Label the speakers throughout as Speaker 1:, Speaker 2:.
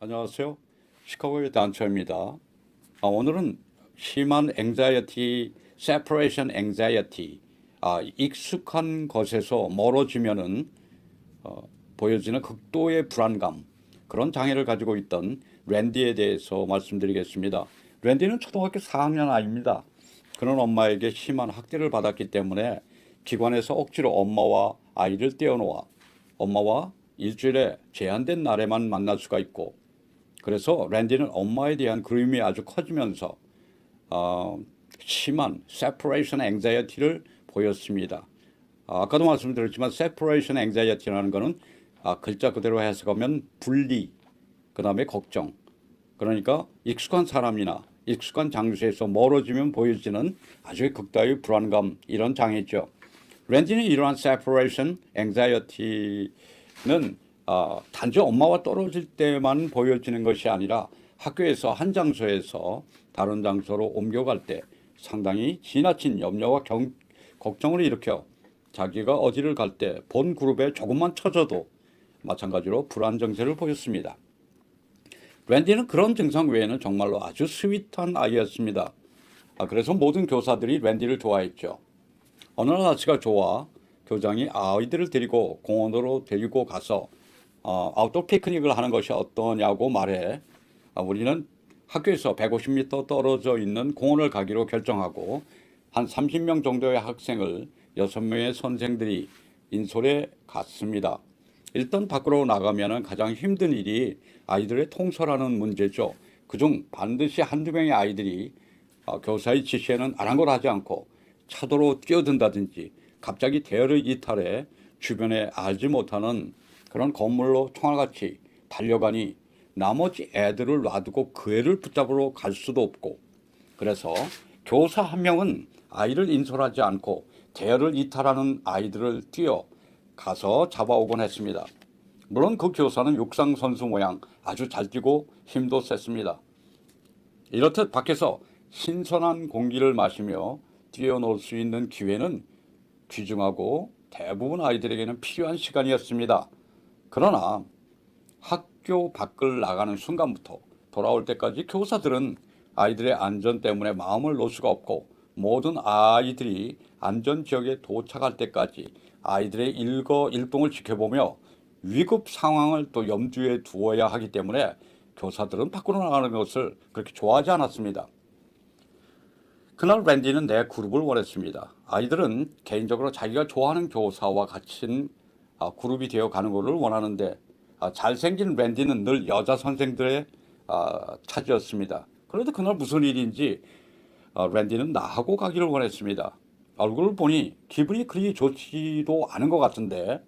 Speaker 1: 안녕하세요. 시카고의 단초입니다. 오늘은 심한 anxiety, separation anxiety, 익숙한 것에서 멀어지면은 보여지는 극도의 불안감, 그런 장애를 가지고 있던 랜디에 대해서 말씀드리겠습니다. 랜디는 초등학교 4학년 아이입니다. 그런 엄마에게 심한 학대를 받았기 때문에 기관에서 억지로 엄마와 아이를 떼어놓아 엄마와 일주일에 제한된 날에만 만날 수가 있고, 그래서 랜디는 엄마에 대한 그리움이 아주 커지면서 심한 separation anxiety를 보였습니다. 아까도 말씀드렸지만 separation anxiety라는 것은 글자 그대로 해석하면 분리, 그 다음에 걱정. 그러니까 익숙한 사람이나 익숙한 장소에서 멀어지면 보여지는 아주 극다의 불안감, 이런 장애죠. 랜디는 이러한 separation anxiety는 단지 엄마와 떨어질 때만 보여지는 것이 아니라 학교에서 한 장소에서 다른 장소로 옮겨갈 때 상당히 지나친 염려와 걱정을 일으켜 자기가 어디를 갈 때 본 그룹에 조금만 처져도 마찬가지로 불안 증세를 보였습니다. 랜디는 그런 증상 외에는 정말로 아주 스윗한 아이였습니다. 그래서 모든 교사들이 랜디를 좋아했죠. 어느 날 날씨가 좋아 교장이 아이들을 데리고 공원으로 데리고 가서 아웃도어 피크닉을 하는 것이 어떠냐고 말해 우리는 학교에서 150m 떨어져 있는 공원을 가기로 결정하고 한 30명 정도의 학생을 6명의 선생들이 인솔에 갔습니다. 일단 밖으로 나가면 가장 힘든 일이 아이들의 통솔하는 문제죠. 그중 반드시 한두 명의 아이들이 교사의 지시에는 아랑곳하지 않고 차도로 뛰어든다든지 갑자기 대열을 이탈해 주변에 알지 못하는 그런 건물로 총알같이 달려가니 나머지 애들을 놔두고 그 애를 붙잡으러 갈 수도 없고, 그래서 교사 한 명은 아이를 인솔하지 않고 대열을 이탈하는 아이들을 뛰어 가서 잡아오곤 했습니다. 물론 그 교사는 육상 선수 모양 아주 잘 뛰고 힘도 셌습니다. 이렇듯 밖에서 신선한 공기를 마시며 뛰어놀 수 있는 기회는 귀중하고 대부분 아이들에게는 필요한 시간이었습니다. 그러나 학교 밖을 나가는 순간부터 돌아올 때까지 교사들은 아이들의 안전 때문에 마음을 놓을 수가 없고, 모든 아이들이 안전지역에 도착할 때까지 아이들의 일거일동을 지켜보며 위급 상황을 또 염두에 두어야 하기 때문에 교사들은 밖으로 나가는 것을 그렇게 좋아하지 않았습니다. 그날 랜디는 내 그룹을 원했습니다. 아이들은 개인적으로 자기가 좋아하는 교사와 같이 그룹이 되어 가는 것을 원하는데, 잘생긴 랜디는 늘 여자 선생들의 차지였습니다. 그런데 그날 무슨 일인지 랜디는 나하고 가기를 원했습니다. 얼굴을 보니 기분이 그리 좋지도 않은 것 같은데,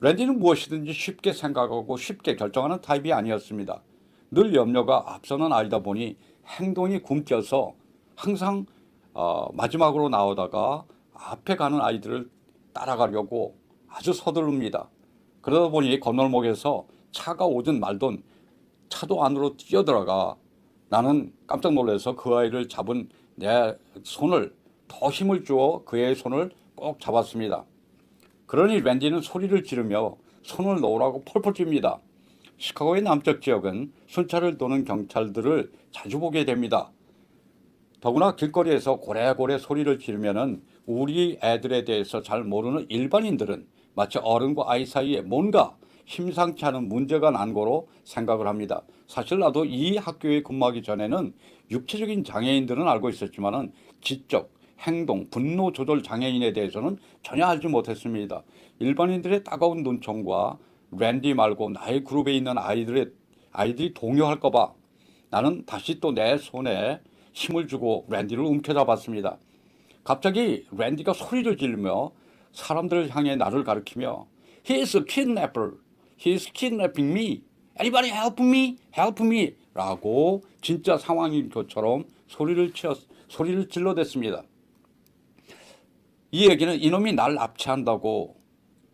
Speaker 1: 랜디는 무엇이든지 쉽게 생각하고 쉽게 결정하는 타입이 아니었습니다. 늘 염려가 앞서는 아이다 보니 행동이 굼껴서 항상 마지막으로 나오다가 앞에 가는 아이들을 따라가려고 아주 서두릅니다. 그러다 보니 건널목에서 차가 오든 말든 차도 안으로 뛰어들어가 나는 깜짝 놀라서 그 아이를 잡은 내 손을 더 힘을 주어 그의 손을 꼭 잡았습니다. 그러니 랜디는 소리를 지르며 손을 놓으라고 펄펄 뜁니다. 시카고의 남쪽 지역은 순찰을 도는 경찰들을 자주 보게 됩니다. 더구나 길거리에서 고래고래 소리를 지르면은 우리 애들에 대해서 잘 모르는 일반인들은 마치 어른과 아이 사이에 뭔가 심상치 않은 문제가 난 거로 생각을 합니다. 사실 나도 이 학교에 근무하기 전에는 육체적인 장애인들은 알고 있었지만은 지적, 행동, 분노 조절 장애인에 대해서는 전혀 알지 못했습니다. 일반인들의 따가운 눈총과 랜디 말고 나의 그룹에 있는 아이들이 동요할까 봐 나는 다시 또 내 손에 힘을 주고 랜디를 움켜잡았습니다. 갑자기 랜디가 소리를 지르며 사람들을 향해 나를 가리키며 He is a kidnapper. He is kidnapping me. Anybody help me? Help me. 라고 진짜 상황인 것처럼 소리를 질러댔습니다. 이 얘기는 이놈이 날 납치한다고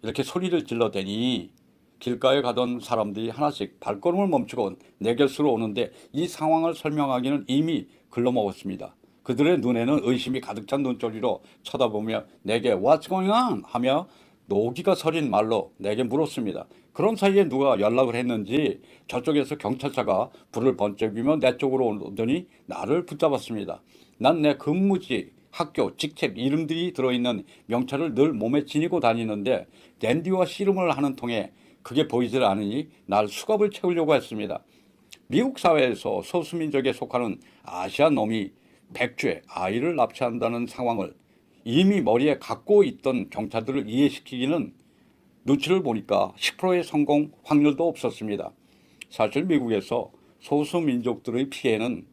Speaker 1: 이렇게 소리를 질러대니 길가에 가던 사람들이 하나씩 발걸음을 멈추고 내 곁으로 오는데 이 상황을 설명하기는 이미 글러먹었습니다. 그들의 눈에는 의심이 가득 찬 눈초리로 쳐다보며 내게 What's going on? 하며 노기가 서린 말로 내게 물었습니다. 그런 사이에 누가 연락을 했는지 저쪽에서 경찰차가 불을 번쩍이며 내 쪽으로 오더니 나를 붙잡았습니다. 난 내 근무지, 학교, 직책, 이름들이 들어있는 명찰을 늘 몸에 지니고 다니는데 댄디와 씨름을 하는 통에 그게 보이질 않으니 날 수갑을 채우려고 했습니다. 미국 사회에서 소수민족에 속하는 아시아 놈이 백주에 아이를 납치한다는 상황을 이미 머리에 갖고 있던 경찰들을 이해시키기는 눈치를 보니까 10%의 성공 확률도 없었습니다. 사실 미국에서 소수민족들의 피해는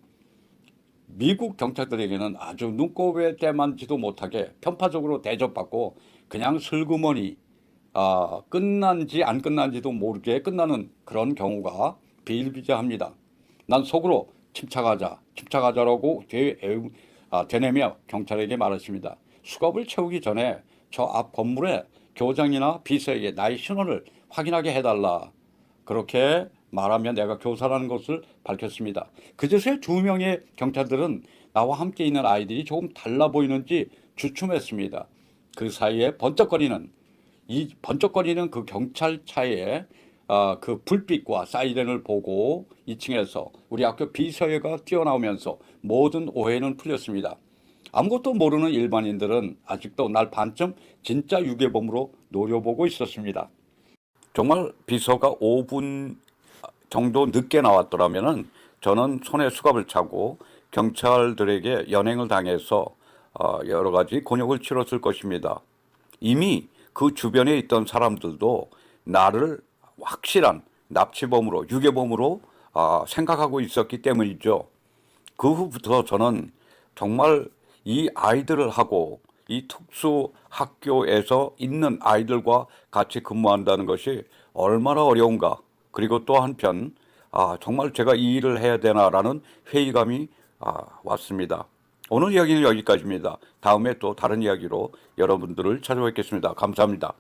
Speaker 1: 미국 경찰들에게는 아주 눈곱에 떼만지도 못하게 편파적으로 대접받고 그냥 슬그머니 끝난지 안 끝난지도 모르게 끝나는 그런 경우가 비일비재합니다. 난 속으로 침착하자라고 되뇌며 경찰에게 말했습니다. 수갑을 채우기 전에 저 앞 건물에 교장이나 비서에게 나의 신원을 확인하게 해달라. 그렇게 말하며 내가 교사라는 것을 밝혔습니다. 그제서야 두 명의 경찰들은 나와 함께 있는 아이들이 조금 달라 보이는지 주춤했습니다. 그 사이에 번쩍거리는 그 경찰차의 그 불빛과 사이렌을 보고 2층에서 우리 학교 비서회가 뛰어나오면서 모든 오해는 풀렸습니다. 아무것도 모르는 일반인들은 아직도 날 반쯤 진짜 유괴범으로 노려보고 있었습니다. 정말 비서가 5분 정도 늦게 나왔더라면은 저는 손에 수갑을 차고 경찰들에게 연행을 당해서 여러 가지 곤욕을 치렀을 것입니다. 이미 그 주변에 있던 사람들도 나를 확실한 납치범으로, 유괴범으로 생각하고 있었기 때문이죠. 그 후부터 저는 정말 이 아이들을 하고 이 특수 학교에서 있는 아이들과 같이 근무한다는 것이 얼마나 어려운가. 그리고 또 한편 정말 제가 이 일을 해야 되나라는 회의감이 왔습니다. 오늘 이야기는 여기까지입니다. 다음에 또 다른 이야기로 여러분들을 찾아뵙겠습니다. 감사합니다.